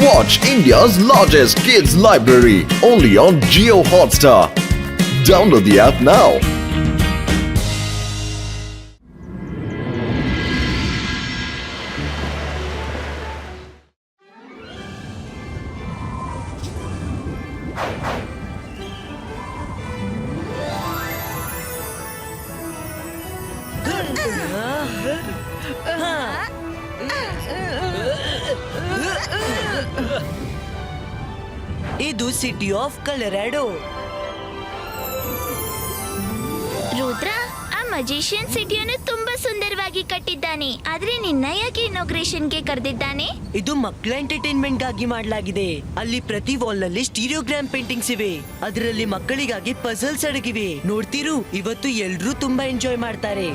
Watch India's largest kids library only on Jio Hotstar. Download the app now. ಇದು city of ಕಲರಾಡೋ. Rudra, ಆ ಮಜಿಷಿಯನ್ ಸಿಟಿಯನ್ನು ತುಂಬಾ ಸುಂದರವಾಗಿ ಕಟ್ಟಿದ್ದಾನೆ. ಆದ್ರೆ ನಿನ್ನ ಯಾಕೆ ಇನಾಗ್ರೇಷನ್ಗೆ ಕರೆದಿದ್ದಾನೆ? ಇದು ಮಕ್ಕಳ ಎಂಟರ್ಟೈನ್ಮೆಂಟ್ ಗಾಗಿ ಮಾಡಲಾಗಿದೆ. ಅಲ್ಲಿ ಪ್ರತಿ ವಾಲ್ ನಲ್ಲಿ ಸ್ಟೀರಿಯೋಗ್ರಾಮ್ ಪೇಂಟಿಂಗ್ಸ್ ಇವೆ. ಅದರಲ್ಲಿ ಮಕ್ಕಳಿಗಾಗಿ ಪಜಲ್ಸ್ ಅಡಗಿವೆ. ನೋಡ್ತಿರು, ಇವತ್ತು ಎಲ್ರೂ ತುಂಬಾ ಎಂಜಾಯ್ ಮಾಡ್ತಾರೆ.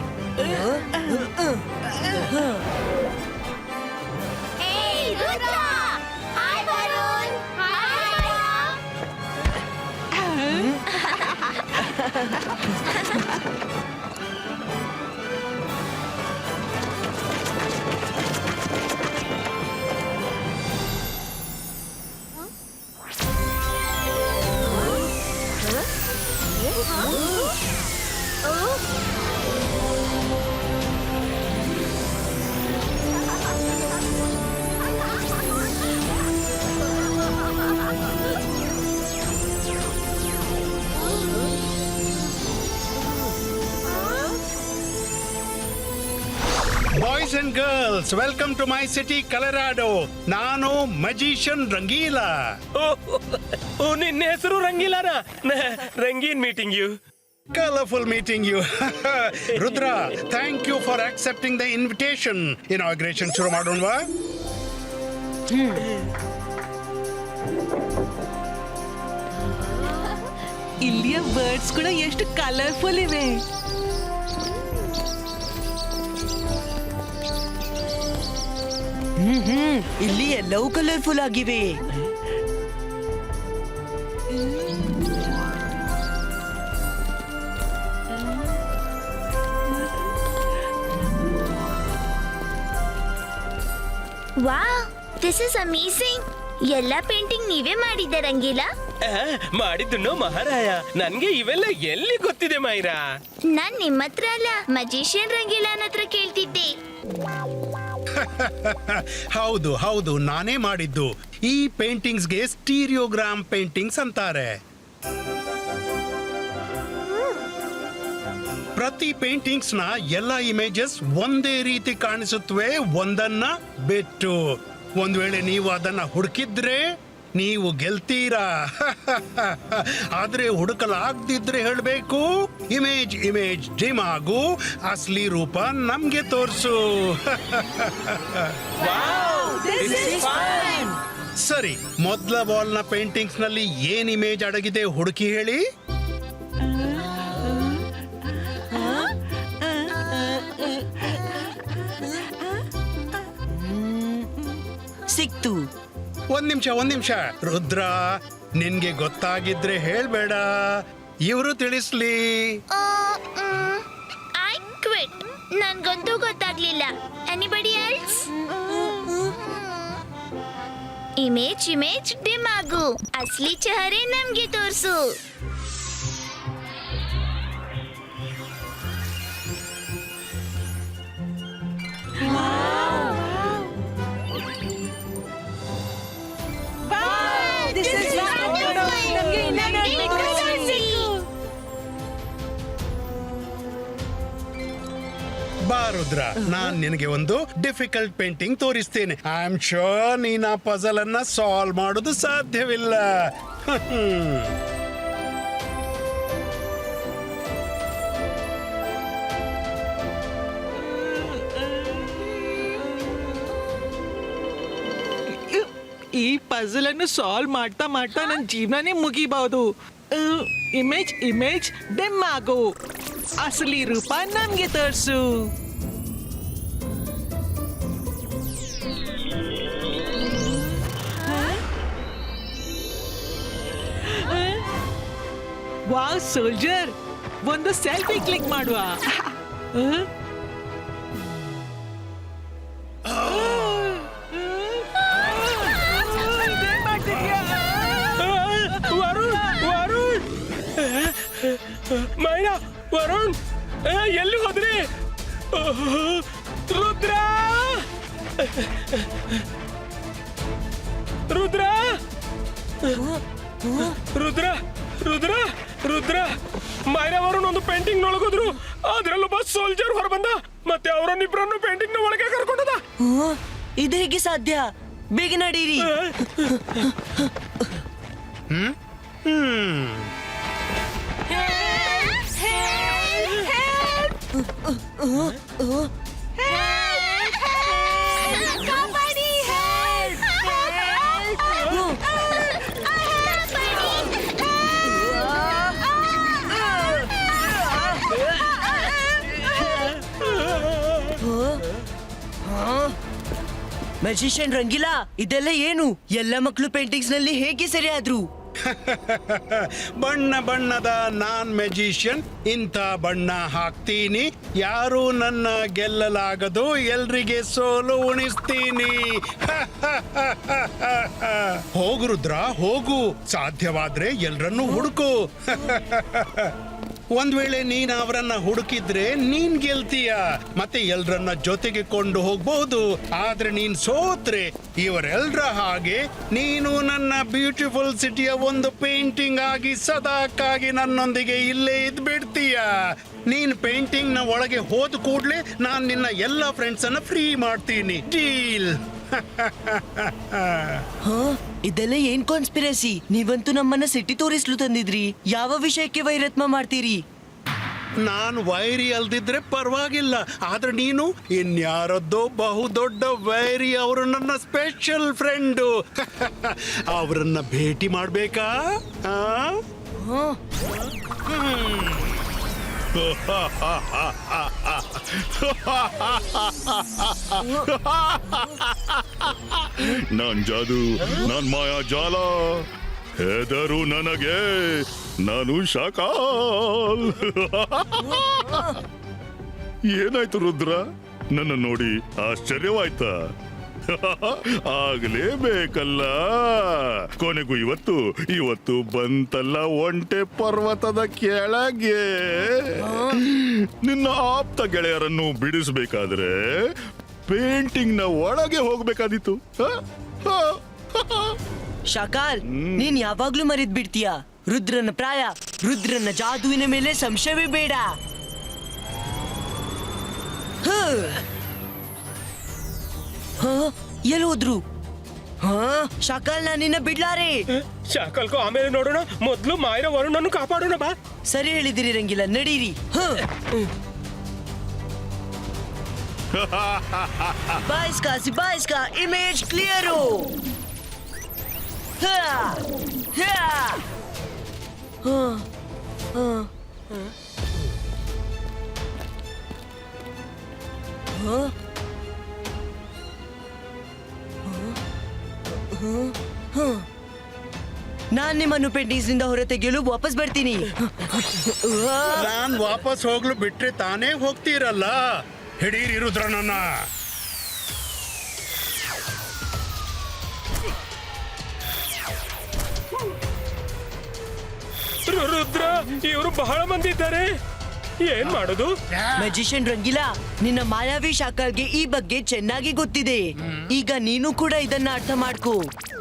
Boys and girls, welcome to my city, Colorado. ನಾನು ಮಜಿಷಿಯನ್ ರಂಗೀಲಾ. ಓ, ನಿನ್ನ ಹೆಸರು ರಂಗೀಲಾನಾ? ರಂಗೀನ್ meeting you. Colorful meeting you. Rudra, thank you for accepting the invitation. Inauguration ಶುರು ಮಾಡೋಣವಾ? ಇಲ್ಲಿಯ ವರ್ಡ್ಸ್ ಕೂಡ ಎಷ್ಟು ಕಲರ್ಫುಲ್ ಇವೆ. ಇಲ್ಲಿ ಎಲ್ಲವೂ ಕಲರ್ಫುಲ್ ಆಗಿವೆ. Wow, this is amazing. ಎಲ್ಲ ಪೇಂಟಿಂಗ್ ನೀವೇ ಮಾಡಿದ್ದ ರಂಗೀಲಾ? ಮಾಡಿದ್ದು ಮಹಾರಾಯ. ನನ್ಗೆ ಇವೆಲ್ಲ ಎಲ್ಲಿ ಗೊತ್ತಿದೆ ಮೈರಾ? ನಾನ್ ನಿಮ್ಮ ಹತ್ರ ಅಲ್ಲ, ಮಜಿಷಿಯನ್ ರಂಗೀಲಾನ ಹತ್ರ ಕೇಳ್ತಿದ್ದೆ. ಹೌದು ಹೌದು, ನಾನೇ ಮಾಡಿದ್ದು. ಈ ಪೇಂಟಿಂಗ್ಸ್ಗೆ ಸ್ಟೀರಿಯೋಗ್ರಾಮ್ ಪೇಂಟಿಂಗ್ಸ್ ಅಂತಾರೆ. ಪ್ರತಿ ಪೇಂಟಿಂಗ್ಸ್ ನ ಎಲ್ಲ ಇಮೇಜಸ್ ಒಂದೇ ರೀತಿ ಕಾಣಿಸುತ್ತವೆ, ಒಂದನ್ನ ಬಿಟ್ಟು. ಒಂದ್ ವೇಳೆ ನೀವು ಅದನ್ನ ಹುಡುಕಿದ್ರೆ ನೀವು ಗೆಲ್ತೀರಾ. ಆದ್ರೆ ಹುಡುಕಲಾಗದಿದ್ರೆ ಹೇಳಬೇಕು, ಇಮೇಜ್ ಇಮೇಜ್ ಡಿಮ್ ಆಗು, ಅಸಲಿ ರೂಪ ನಮ್ಗೆ ತೋರ್ಸು. ಸರಿ, ಮೊದಲ ವಾಲ್ ನ ಪೇಂಟಿಂಗ್ಸ್ ನಲ್ಲಿ ಏನ್ ಇಮೇಜ್ ಅಡಗಿದೆ ಹುಡುಕಿ ಹೇಳಿ. ಸಿಕ್ತು. ಒಂದ್ ನಿಮಿಷ ರುದ್ರ, ನಿನ್ಗೆ ಗೊತ್ತಾಗಿದ್ರೆ ಹೇಳ್ಬೇಡ, ಇವರು ತಿಳಿಸ್ಲಿ. I quit. ನನ್ಗಂತೂ ಗೊತ್ತಾಗ್ಲಿಲ್ಲ. Anybody else? Image image dim ಆಗು, ಅಸಲಿ ಚೆಹರೆ ನಮ್ಗೆ ತೋರ್ಸು. ಬಾ ರುದ್ರ, ನಾನ್ ನಿನಗೆ ಒಂದು ಡಿಫಿಕಲ್ಟ್ ಪೇಂಟಿಂಗ್ ತೋರಿಸ್ತೇನೆ. ಐ ಆಮ್ ಶೋರ್ ನೀನ್ ಆ ಪಜಲ್ ಅನ್ನ ಸಾಲ್ವ್ ಮಾಡೋದು ಸಾಧ್ಯವಿಲ್ಲ. ಈ ಪಜಲ್ ಅನ್ನು ಸಾಲ್ವ್ ಮಾಡ್ತಾ ಮಾಡ್ತಾ ನನ್ನ ಜೀವನನೇ ಮುಗಿಬಹುದು. ಇಮೇಜ್ ಇಮೇಜ್ ಡಿಮ್ ಆಗು, ಅಸಲಿ ರೂಪ ನಮ್ಗೆ ತೋರ್ಸು. ವಾವ್ ಸೋಲ್ಜರ್, ಒಂದು ಸೆಲ್ಫಿ ಕ್ಲಿಕ್ ಮಾಡುವ. ಎಲ್ಲಿ ಹೋದ್ರಿ ರುದ್ರ ರುದ್ರ ರುದ್ರ ರುದ್ರ ರುದ್ರ ಮಾಯರವರನ್ನ ಒಂದು ಪೇಂಟಿಂಗ್ ನೊಳಗೋದ್ರು ಅದ್ರಲ್ಲೊಬ್ಬ ಸೋಲ್ಜರ್ ಹೊರ ಬಂದ ಮತ್ತೆ ಅವರನ್ನಿಬ್ರನ್ನು ಪೇಂಟಿಂಗ್ ನ ಒಳಗೆ ಕರ್ಕೊಂಡದ. ಇದು ಹೇಗೆ ಸಾಧ್ಯ? ಬೇಗ ನಡೀರಿ. ಮ್ಯಾಜಿಷಿಯನ್ ರಂಗಿಲಾ, ಇದೆಲ್ಲ ಏನು? ಎಲ್ಲ ಮಕ್ಕಳು ಪೇಂಟಿಂಗ್ಸ್ ನಲ್ಲಿ ಹೇಗೆ ಸರಿ ಆದ್ರು? ಬಣ್ಣ ಬಣ್ಣದ ನಾನ್ ಮ್ಯಾಜಿಷಿಯನ್, ಇಂಥ ಬಣ್ಣ ಹಾಕ್ತೀನಿ, ಯಾರು ನನ್ನ ಗೆಲ್ಲಲಾಗದು, ಎಲ್ರಿಗೆ ಸೋಲು ಉಣಿಸ್ತೀನಿ. ಹೋಗು ರುದ್ರ, ಹೋಗು, ಸಾಧ್ಯವಾದ್ರೆ ಎಲ್ರನ್ನೂ ಹುಡುಕು. ಒಂದ್ ವೇಳೆ ನೀನ್ ಅವರನ್ನ ಹುಡುಕಿದ್ರೆ ನೀನ್ ಗೆಲ್ತೀಯ, ಮತ್ತೆ ಎಲ್ರನ್ನ ಜೊತೆಗೆ ಕೊಂಡು ಹೋಗ್ಬಹುದು. ಆದ್ರೆ ನೀನ್ ಸೋತ್ರೆ ಇವರೆಲ್ರ ಹಾಗೆ ನೀನು ನನ್ನ ಬ್ಯೂಟಿಫುಲ್ ಸಿಟಿಯ ಒಂದು ಪೇಂಟಿಂಗ್ ಆಗಿ ಸದಾಕಾಗಿ ನನ್ನೊಂದಿಗೆ ಇಲ್ಲೇ ಇದ್ಬಿಡ್ತೀಯ. ನೀನ್ ಪೇಂಟಿಂಗ್ ನ ಒಳಗೆ ಹೋದ ಕೂಡ್ಲೆ ನಾನ್ ನಿನ್ನ ಎಲ್ಲ ಫ್ರೆಂಡ್ಸ್ ಅನ್ನ ಫ್ರೀ ಮಾಡ್ತೀನಿ. ಡೀಲ್. ಇದೆಲ್ಲ ಏನ್ ಕಾನ್ಸ್ಪಿರಸಿ? ನೀವಂತೂ ನಮ್ಮನ್ನ ಸಿಟಿ ತೋರಿಸ್ಲು ತಂದಿದ್ರಿ. ಯಾವ ವಿಷಯಕ್ಕೆ ವೈರತ್ಮ ಮಾಡ್ತೀರಿ? ನಾನು ವೈರಿ ಅಲ್ದಿದ್ರೆ ಪರವಾಗಿಲ್ಲ, ಆದ್ರೆ ನೀನು ಇನ್ಯಾರದ್ದೋ ಬಹುದೊಡ್ಡ ವೈರಿ. ಅವರು ನನ್ನ ಸ್ಪೆಷಲ್ ಫ್ರೆಂಡು. ಅವರನ್ನ ಭೇಟಿ ಮಾಡ್ಬೇಕಾ? ನಾನ್ ಜಾದು, ನಾನ್ ಮಾಯಾ ಜಾಲ, ಹೆದರು ನನಗೆ, ನಾನು ಶಾಕಾಲ್. ಏನಾಯ್ತು ರುದ್ರ, ನನ್ನ ನೋಡಿ ಆಶ್ಚರ್ಯವಾಯ್ತಾ? ಆಗ್ಲೇಬೇಕಲ್ಲ, ಕೊನೆಗೂ ಇವತ್ತು ಬಂತಲ್ಲ ಒಂಟೆ ಪರ್ವತದ ಕೆಳಗೆ. ನಿನ್ನ ಆಪ್ತ ಗೆಳೆಯರನ್ನು ಬಿಡಿಸ್ಬೇಕಾದ್ರೆ ಪೇಂಟಿಂಗ್ ನ ಒಳಗೆ ಹೋಗ್ಬೇಕಾದಿತ್ತು. ಶಾಕಾಲ್, ನೀನ್ ಯಾವಾಗ್ಲೂ ಮರಿದ್ ಬಿಡ್ತೀಯ. ರುದ್ರನ ಪ್ರಾಯ, ರುದ್ರನ ಜಾದುವಿನ ಮೇಲೆ ಸಂಶಯವೇ ಬೇಡ. ಎಲ್ಲಿ ಹೋದ್ರು? ಶಾಕಾಲ್, ನಾನು ನಿನ್ನ ಬಿಡ್ಲಾರೆ. ಶಾಕಲ್ಕೋ ಆಮೇಲೆ ನೋಡೋಣ, ಮೊದ್ಲು ಮಾಯರ ವರುಣನ್ನು ಕಾಪಾಡೋಣ ಬಾ. ಸರಿ ಹೇಳಿದಿರಿ ರಂಗಿಲ್ಲ, ನಡೀರಿ. ಬಾಯ್ಸ್ಕಾ ಇಮೇಜ್ ಕ್ಲಿಯರು. ನಾನ್ ನಿಮ್ಮನ್ನು ಪೇಂಟಿಂಗ್ಸ್ ನಿಂದ ಹೊರ ತೆಗೆಯಲು ವಾಪಸ್ ಬರ್ತೀನಿ. ನಾನ್ ವಾಪಸ್ ಹೋಗ್ಲು ಬಿಟ್ರೆ ತಾನೇ ಹೋಗ್ತೀರಲ್ಲ. ಹಿಡೀರಿ ರುದ್ರನನ್ನ. ರುದ್ರ, ಇವರು ಬಹಳ ಮಂದಿ ಇದ್ದಾರೆ, ಏನ್ ಮಾಡೋದು? ಮ್ಯಾಜಿಷಿಯನ್ ರಂಗಿಲಾ, ನಿನ್ನ ಮಾಯಾವಿ ಶಾಕಾಲ್ಗೆ ಈ ಬಗ್ಗೆ ಚೆನ್ನಾಗಿ ಗೊತ್ತಿದೆ. ಈಗ ನೀನು ಕೂಡ ಇದನ್ನ ಅರ್ಥ ಮಾಡ್ಕೋ.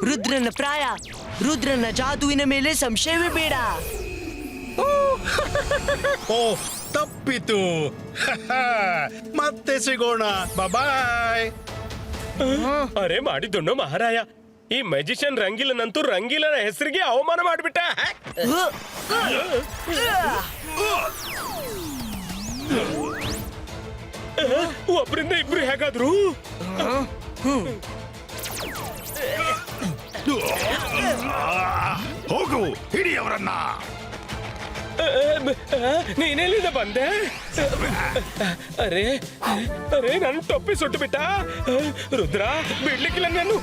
ರುದ್ರನ ಪ್ರಾಯ, ರುದ್ರನ ಜಾದುವಿನ ಮೇಲೆ ಸಂಶಯವೇ ಬೇಡ. ಓ, ತಪ್ಪಿತು. ಮತ್ತೆ ಸಿಗೋಣ. ಬಾಯ್. ಅರೆ ಮಾಡಿದ್ದಣ್ಣು ಮಹಾರಾಯ, ಈ ಮ್ಯಾಜಿಷಿಯನ್ ರಂಗಿಲನಂತೂ ರಂಗಿಲನ ಹೆಸರಿಗೆ ಅವಮಾನ ಮಾಡಿಬಿಟ್ಟ. ಒಬ್ರಿಂದ ಇಬ್ರು ಹೇಗಾದ್ರು? ಹೋಗು, ಹಿಡಿ ಅವರನ್ನ. ನೀನೆಲ್ಲಿಂದ ಬಂದೆ? ಅರೆ ಅರೆ, ನನ್ನ ಟೊಪ್ಪಿ ಸುಟ್ಟು ಬಿಟ್ಟ. ರುದ್ರ, ಬಿಡ್ಲಿಕ್ಕಿಲ್ಲ ನಾನು.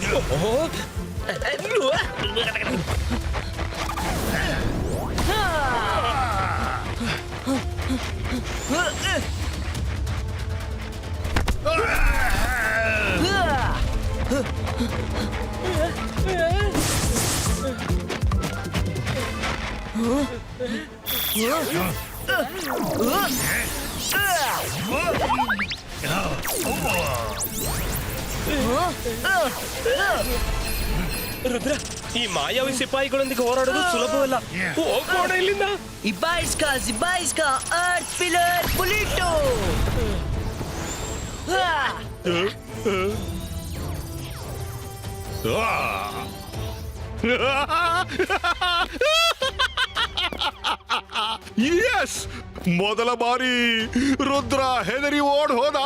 ರುದ್ರ, ಈ ಮಾಯಾವಿ ಸಿಪಾಯಿಗಳೊಂದಿಗೆ ಹೋರಾಡೋದು ಸುಲಭವಲ್ಲ. ಹೋಗೋಣ ಇಲ್ಲಿಂದ. Zibaiska, Earth Pillar, Pulito! Yes, ಮೊದಲ ಬಾರಿ ರುದ್ರ ಹೆದರಿ ಓಡ್ ಹೋದ.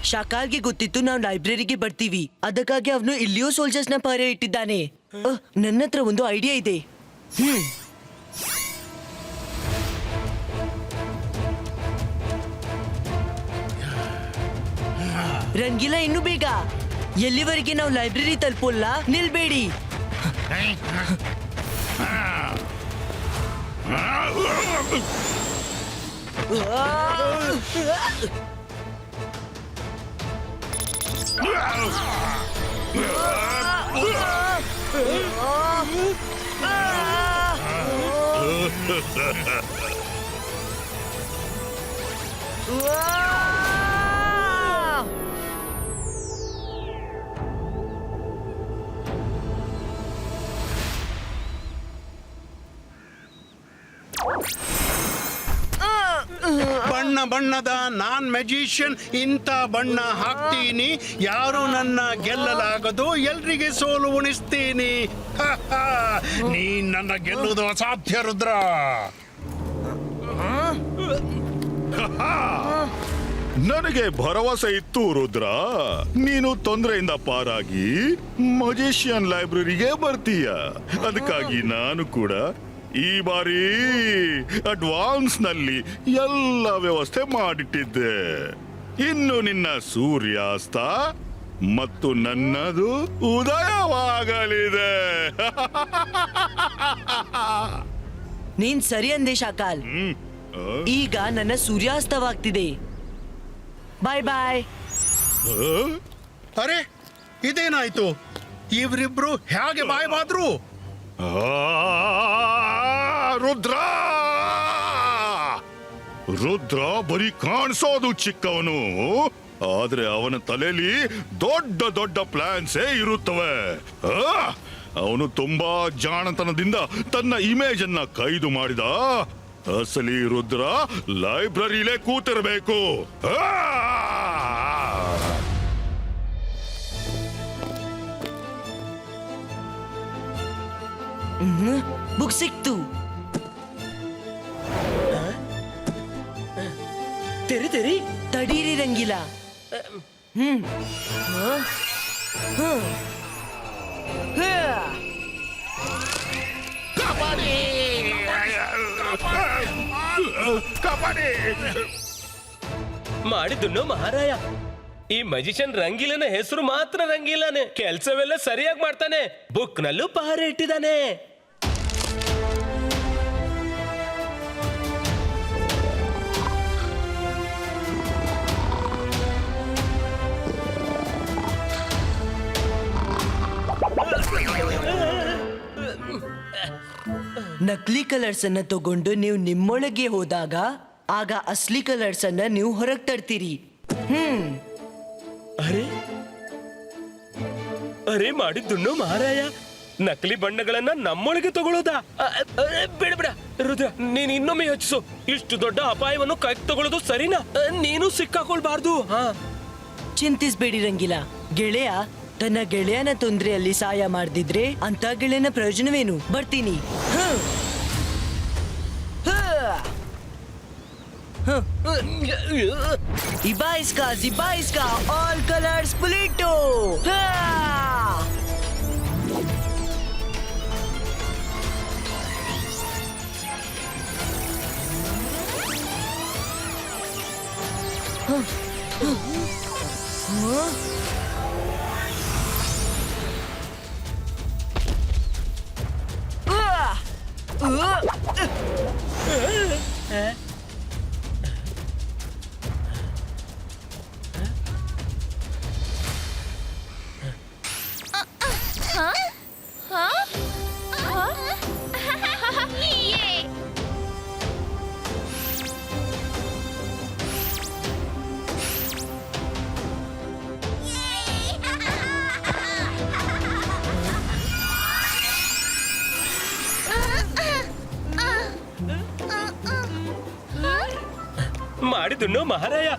ಶಾಕಾಲ್ಗೆ ಗೊತ್ತಿತ್ತು ನಾವು ಲೈಬ್ರರಿಗೆ ಬರ್ತೀವಿ, ಅದಕ್ಕಾಗಿ ಅವನು ಇಲ್ಲಿಯೂ ಸೋಲ್ಜರ್ಸ್ ನ ಪಾರೆ ಇಟ್ಟಿದ್ದಾನೆ. ನನ್ನ ಹತ್ರ ಒಂದು ಐಡಿಯಾ ಇದೆ. ರಂಗಿಲ್ಲ, ಇನ್ನು ಬೇಗ. ಎಲ್ಲಿವರೆಗೆ ನಾವು ಲೈಬ್ರರಿ ತಲುಪೋಲ್ಲ, ನಿಲ್ಬೇಡಿ. ಬಣ್ಣ ಬಣ್ಣದ ನಾನ್ ಮೆಜಿಷಿಯನ್, ಇಂಥ ಬಣ್ಣ ಹಾಕ್ತೀನಿ, ಯಾರು ನನ್ನ ಗೆಲ್ಲಲಾಗದು, ಎಲ್ರಿಗೆ ಸೋಲು ಉಣಿಸ್ತೀನಿ. ನೀನ್ ನನ್ನ ಗೆಲ್ಲುವುದು ಅಸಾಧ್ಯ ರುದ್ರ. ನನಗೆ ಭರವಸೆ ಇತ್ತು ರುದ್ರ, ನೀನು ತೊಂದರೆಯಿಂದ ಪಾರಾಗಿ ಮಜಿಷಿಯನ್ ಲೈಬ್ರರಿಗೆ ಬರ್ತೀಯ. ಅದಕ್ಕಾಗಿ ನಾನು ಕೂಡ ಈ ಬಾರಿ ಅಡ್ವಾನ್ಸ್ ನಲ್ಲಿ ಎಲ್ಲ ವ್ಯವಸ್ಥೆ ಮಾಡಿಟ್ಟಿದ್ದೆ. ಇನ್ನು ನಿನ್ನ ಸೂರ್ಯಾಸ್ತ ಮತ್ತು ನನ್ನದು ಉದಯವಾಗಲಿದೆ. ನೀನ್ ಸರಿ ಅಂದೆ ಶಾಕಾಲ್. ಈಗ ನನ್ನ ಸೂರ್ಯಾಸ್ತವಾಗ್ತಿದೆ. ಬಾಯ್ ಬಾಯ್. ಅರೆ, ಇದೇನಾಯ್ತು? ಇವರಿಬ್ರು ಹೇಗೆ ಬಾಯ್ಬಾದ್ರು? ರುದ್ರ ರುದ್ರ ಬರೀ ಕಾಣಿಸೋದು ಚಿಕ್ಕವನು, ಆದ್ರೆ ಅವನ ತಲೆಯಲ್ಲಿ ದೊಡ್ಡ ದೊಡ್ಡ ಪ್ಲಾನ್ಸೇ ಇರುತ್ತವೆ. ಅವನು ತುಂಬಾ ಜಾಣತನದಿಂದ ತನ್ನ ಇಮೇಜ್ ಅನ್ನ ಕೈದು ಮಾಡಿದ. ಅಸಲಿ ರುದ್ರ ಲೈಬ್ರರಿಲೇ ಕೂತಿರಬೇಕು. ಬುಕ್ ಸಿಕ್ತು. ತೆರಿ ತಡೀರಿ ರಂಗಿಲ್ಲ. ಮಾಡಿದ್ದು ಮಹಾರಾಯ. ಈ ಮಜಿಷಿಯನ್ ರಂಗೀಲನ ಹೆಸರು ಮಾತ್ರ ರಂಗೀಲನೆ, ಕೆಲಸವೆಲ್ಲ ಸರಿಯಾಗಿ ಮಾಡ್ತಾನೆ, ಬುಕ್ ನಲ್ಲೂ ಪಹಾರ ಇಟ್ಟಿದ್ದಾನೆ. ನಕಲಿ ಕಲರ್ಸ್ ಅನ್ನ ತಗೊಂಡು ನೀವು ನಿಮ್ಮೊಳಗೆ ಹೋದಾಗ ಆಗ ಅಸ್ಲಿ ಕಲರ್ಸ್ ಅನ್ನ ನೀವು ಹೊರಗೆ ತರ್ತೀರಿ. ಅರೆ ಅರೆ ಮಾಡಿದ್ದು ಮಹಾರಾಯ, ನಕಲಿ ಬಣ್ಣಗಳನ್ನ ನಮ್ಮೊಳಗೆ ತಗೊಳ್ಳೋದಾ? ಬೇಡ ಬೇಡ ರುದ್ರ, ನೀನ್ ಇನ್ನೊಮ್ಮೆ ಯೋಚಿಸು. ಇಷ್ಟು ದೊಡ್ಡ ಅಪಾಯವನ್ನು ಕೈಗೆ ತಗೊಳ್ಳೋದು ಸರಿನಾ? ನೀನು ಸಿಕ್ಕಾಕೊಳ್ಬಾರ್ದು. ಚಿಂತಿಸ್ಬೇಡಿ ರಂಗಿಲ್ಲ. ಗೆಳೆಯ ತನ್ನ ಗೆಳೆಯನ ತೊಂದರೆಯಲ್ಲಿ ಸಹಾಯ ಮಾಡ್ದಿದ್ರೆ ಅಂತ ಗೆಳೆಯನ ಪ್ರಯೋಜನವೇನು? ಬರ್ತೀನಿ. Zibaiska, all colors Pulito. ಮಾಡಿದ್ದನ್ನು ಮಹಾರಾಯ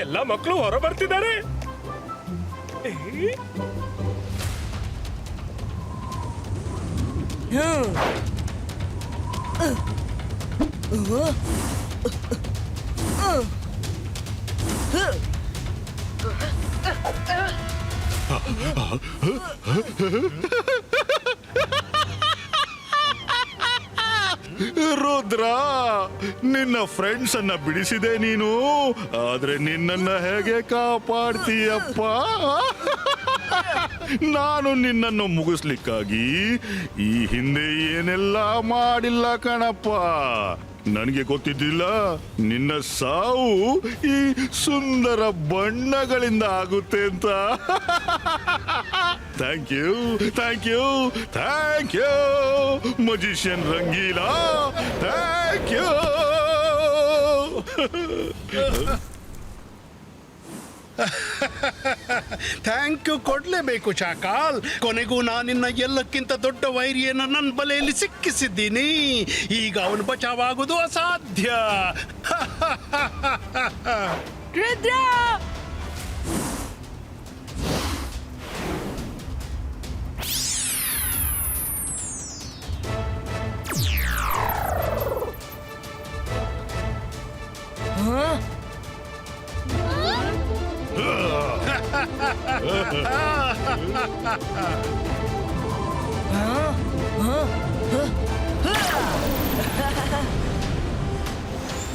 ಎಲ್ಲ ಮಕ್ಕಳು ಹೊರ ಬರ್ತಿದ್ದಾರೆ. ರುದ್ರ, ನಿನ್ನ ಫ್ರೆಂಡ್ಸ್ ಅನ್ನ ಬಿಡಿಸಿದೆ ನೀನು, ಆದ್ರೆ ನಿನ್ನನ್ನ ಹೇಗೆ ಕಾಪಾಡ್ತೀಯಪ್ಪ? ನಾನು ನಿನ್ನನ್ನು ಮುಗಿಸ್ಲಿಕ್ಕಾಗಿ ಈ ಹಿಂದೆ ಏನೆಲ್ಲ ಮಾಡಿಲ್ಲ ಕಣಪ್ಪ. ನನಗೆ ಗೊತ್ತಿದ್ದಿಲ್ಲ ನಿನ್ನ ಸಾವು ಈ ಸುಂದರ ಬಣ್ಣಗಳಿಂದ ಆಗುತ್ತೆ ಅಂತ. Thank you, thank you, thank you magician Rangeela, thank you. Thank you ಕೊಡ್ಲೇಬೇಕು ಚಾಕಾಲ್. ಕೊನೆಗೂ ನಾನಿನ್ನ ಎಲ್ಲಕ್ಕಿಂತ ದೊಡ್ಡ ವೈರಿಯನ್ನು ನನ್ನ ಬಲೆಯಲ್ಲಿ ಸಿಕ್ಕಿಸಿದ್ದೀನಿ. ಈಗ ಅವನು ಬಚಾವಾಗುವುದು ಅಸಾಧ್ಯ. ರುದ್ರ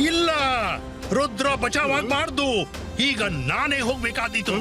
ಇಲ್ಲ, ರುದ್ರ ಬಚಾವಾಗಬಾರ್ದು. ಈಗ ನಾನೇ ಹೋಗ್ಬೇಕಾದೀತು.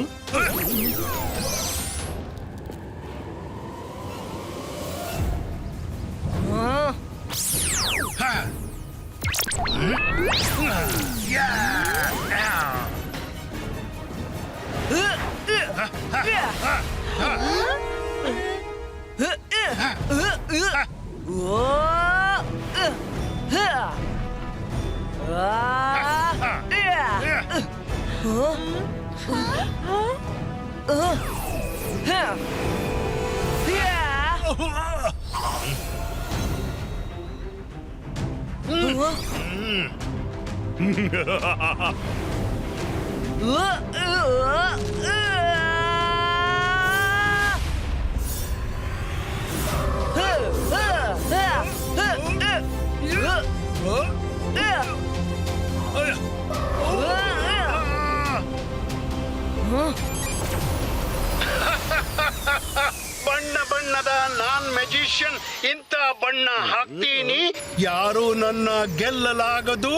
ಬಣ್ಣ ಬಣ್ಣದ ನಾನ್ ಮೆಜಿಷಿಯನ್ ಇಂಥ ಬಣ್ಣ ಹಾಕ್ತೀನಿ, ಯಾರು ನನ್ನ ಗೆಲ್ಲಲಾಗದು,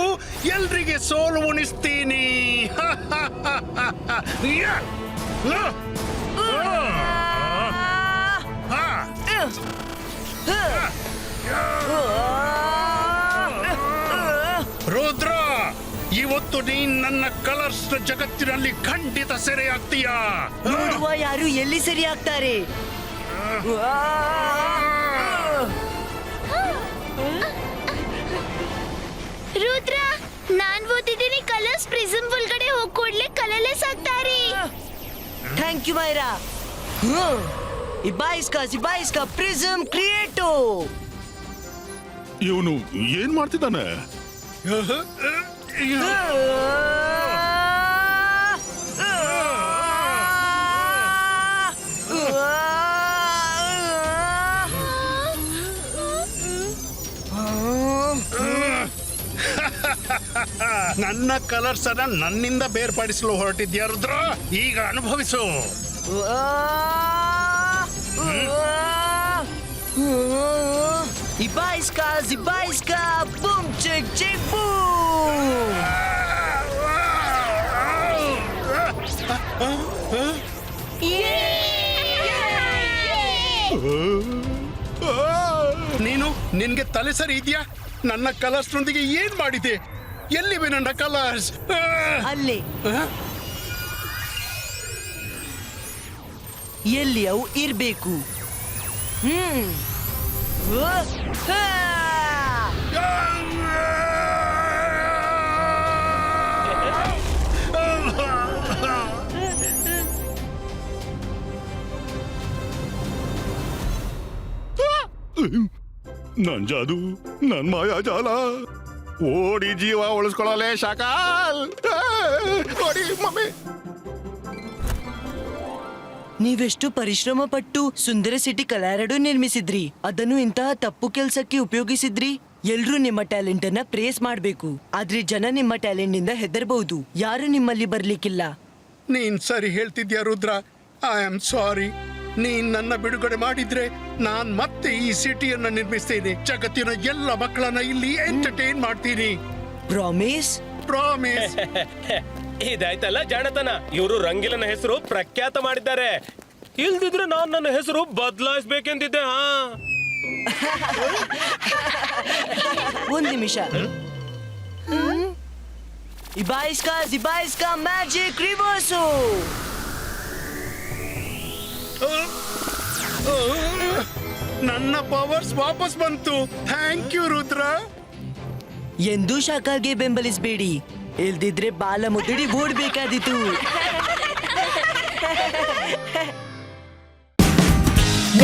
ಎಲ್ರಿಗೆ ಸೋಲು ಉಣಿಸ್ತೀನಿ. ರುದ್ರ, ಇವತ್ತು ನೀನ್ ನನ್ನ ಕಲರ್ಸ್ ಜಗತ್ತಿನಲ್ಲಿ ಖಂಡಿತ ಸೆರೆಯಾಗ್ತೀಯಾ. ನೋಡುವ ಯಾರು ಎಲ್ಲಿ ಸರಿ ಆಗ್ತಾರೆ. ರುದ್ರ, ನಾನ್ ಓದಿದ್ದೀನಿ ಕಲರ್ಸ್ ಪ್ರಿಸಮ್ ಒಳಗಡೆ ಹೋಗ್ ಕೂಡ್ಲೆ ಕಲರ್ಲೆಸ್ ಆಗ್ತಾರೆ. Thank you Myra. ಇಬಾಯಿಸ್ಕಾ ಪ್ರಿಸಮ್ ಕ್ರಿಯೇಟೋ. ಇವನು ಏನ್ ಮಾಡ್ತಿದ್ದಾನೆ? ನನ್ನ ಕಲರ್ಸ್ ಅನ್ನ ನನ್ನಿಂದ ಬೇರ್ಪಡಿಸಲು ಹೊರಟಿದ್ಯಾ ರುದ್ರ? ಈಗ ಅನುಭವಿಸು. Ibaiska, boom, chick, boom! ನೀನು, ನಿನ್ಗೆ ತಲೆ ಸರಿ ಇದೆಯಾ? ನನ್ನ ಕಲರ್ಸ್ ನೊಂದಿಗೆ ಏನ್ ಮಾಡಿದೆ? ಎಲ್ಲಿವೆ ನನ್ನ ಕಲರ್ಸ್? ಅಲ್ಲೇ ಎಲ್ಲಿ ಅವು ಇರ್ಬೇಕು. ನನ್ ಜಾದು, ನನ್ ಮಾಯಾಜಾಲ, ಓಡಿ ಜೀವ ಉಳಿಸ್ಕೊಳ್ಳಲೇ ಶಾಕಾಲ್. ನೋಡಿ ಮಮ್ಮಿ. ನೀವೆಷ್ಟು ಪರಿಶ್ರಮ ಪಟ್ಟು ಸುಂದರ ಸಿಟಿ ಕಲಾರಡು ನಿರ್ಮಿಸಿದ್ರಿ, ಅದನ್ನು ಇಂತಹ ತಪ್ಪು ಕೆಲ್ಸಕ್ಕೆ ಉಪಯೋಗಿಸಿದ್ರಿ. ಎಲ್ರೂ ನಿಮ್ಮ ಟ್ಯಾಲೆಂಟ್ ಅನ್ನ ಪ್ರೇಸ್ ಮಾಡ್ಬೇಕು, ಆದ್ರೆ ಜನ ನಿಮ್ಮ ಟ್ಯಾಲೆಂಟ್ ನಿಂದ ಹೆದರ್ಬಹುದು. ಯಾರು ನಿಮ್ಮಲ್ಲಿ ಬರ್ಲಿಕ್ಕಿಲ್ಲ. ನೀನ್ ಸರಿ ಹೇಳ್ತಿದ್ಯಾ ರುದ್ರ. I am sorry. ನೀನ್ ನನ್ನ ಬಿಡುಗಡೆ ಮಾಡಿದ್ರೆ ನಾನ್ ಮತ್ತೆ ಈ ಸಿಟಿಯನ್ನ ನಿರ್ಮಿಸ್ತೀನಿ. ಜಗತ್ತಿನ ಎಲ್ಲ ಮಕ್ಕಳನ್ನ ಇಲ್ಲಿ ಎಂಟರ್ಟೈನ್ ಮಾಡ್ತೀನಿ. ಪ್ರಾಮಿಸ್? ಪ್ರಾಮಿಸ್. ಇದಾಯ್ತಲ್ಲ ಜಾಣತನ. ಇವರು ರಂಗಿಲನ ಹೆಸರು ಪ್ರಖ್ಯಾತ ಮಾಡಿದ್ದಾರೆ. ಇಲ್ದಿದ್ರೆ ನಾನ್ ನನ್ನ ಹೆಸರು ಬದಲಾಯಿಸ್ಬೇಕೆಂದಿದ್ದೆ. ಒಂದ್ ನಿಮಿಷ. Zibaiska magic reverse. ನನ್ನ ಪವರ್ಸ್ ವಾಪಸ್ ಬಂತು. Thank you Rudra. ಎಂದೂ ಶಾಖಾಗೆ ಬೆಂಬಲಿಸಬೇಡಿ, ಇಲ್ದಿದ್ರೆ ಬಾಲ ಮುದುಡಿ ಓಡ್ಬೇಕಾದಿತ್ತು.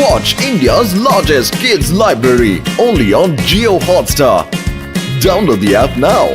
Watch India's largest kids library only on Geo Hotstar. Download the app now.